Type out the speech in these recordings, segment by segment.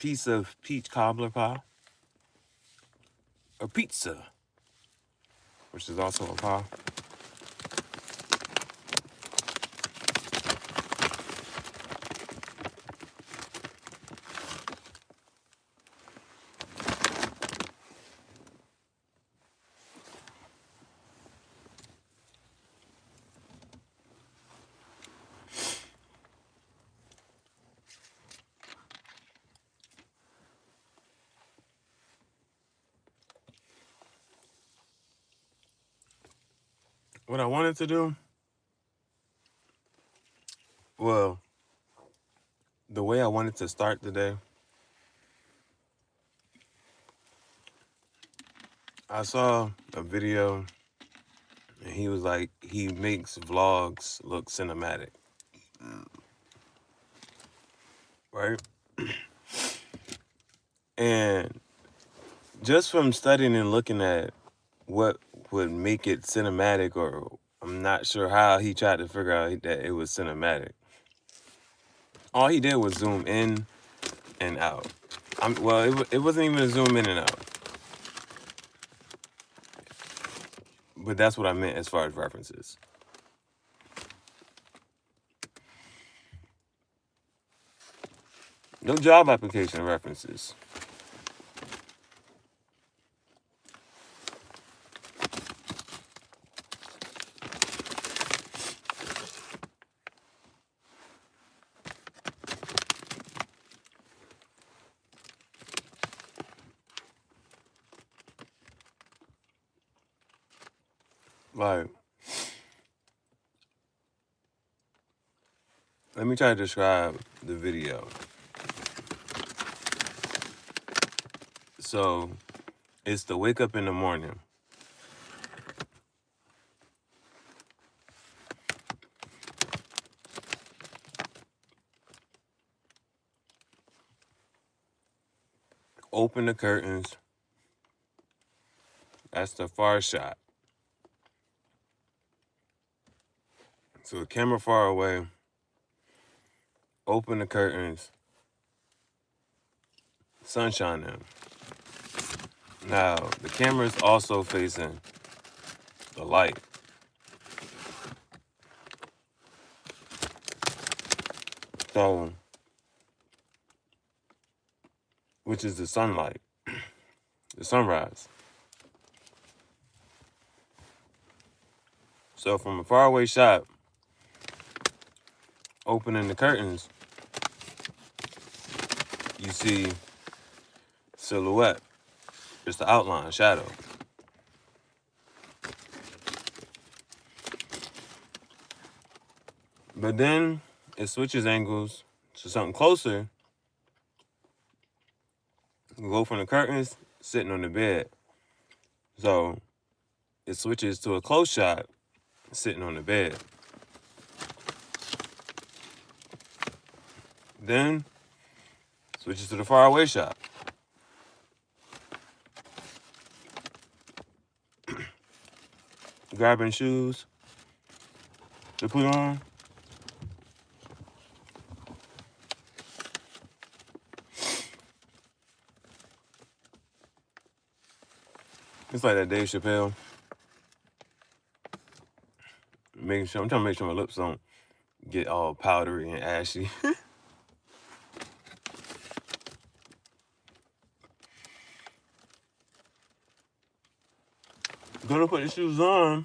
piece of peach cobbler pie, or pizza, which is also a pie. What I wanted to do, well, the way I wanted to start the day, I saw a video and he was like, he makes vlogs look cinematic, right? And just from studying and looking at what would make it cinematic, or I'm not sure how he tried to figure out that it was cinematic. All he did was zoom in and out. It wasn't even a zoom in and out. But that's what I meant as far as references. No job application references. Like, let me try to describe the video. So, it's the wake up in the morning. Open the curtains. That's the far shot. So the camera far away. Open the curtains. Sunshine in. Now, the camera is also facing the light. So, which is the sunlight, the sunrise. So from a faraway shot, opening the curtains, you see silhouette, just the outline, shadow. But then it switches angles to something closer. You go from the curtains, sitting on the bed. So it switches to a close shot, sitting on the bed. Then switches to the faraway shot. Grabbing shoes to put on. It's like that Dave Chappelle. I'm trying to make sure my lips don't get all powdery and ashy. Gonna put the shoes on.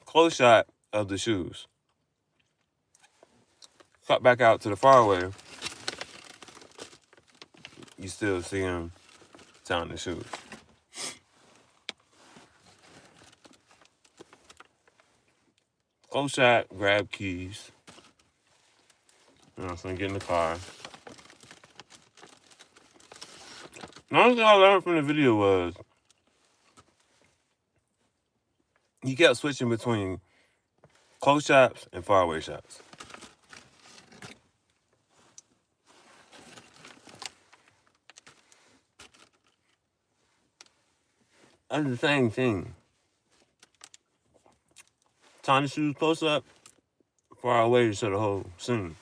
Close shot of the shoes. Cut back out to the faraway. You still see him tying the shoes. Close shot, grab keys. You know, so I get in the car. The only thing I learned from the video was he kept switching between close shots and faraway shots. That's the same thing. Tying the shoes close up, far away to show the whole scene.